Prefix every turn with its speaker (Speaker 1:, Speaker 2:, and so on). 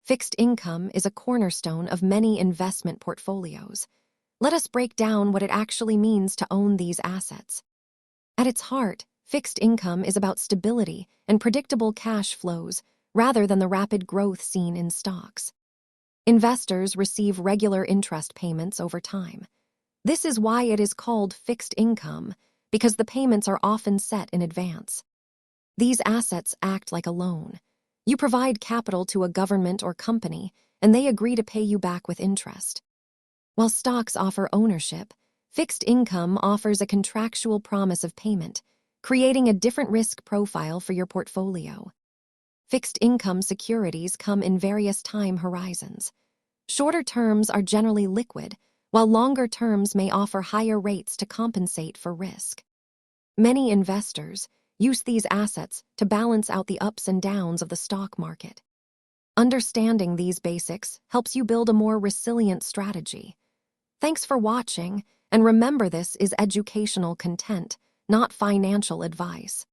Speaker 1: Fixed income is a cornerstone of many investment portfolios. Let us break down what it actually means to own these assets. At its heart, fixed income is about stability and predictable cash flows rather than the rapid growth seen in stocks. Investors receive regular interest payments over time. This is why it is called fixed income, because the payments are often set in advance. These assets act like a loan. You provide capital to a government or company, and they agree to pay you back with interest. While stocks offer ownership, fixed income offers a contractual promise of payment, creating a different risk profile for your portfolio. Fixed income securities come in various time horizons. Shorter terms are generally liquid, while longer terms may offer higher rates to compensate for risk. Many investors use these assets to balance out the ups and downs of the stock market. Understanding these basics helps you build a more resilient strategy. Thanks for watching, and remember, this is educational content, not financial advice.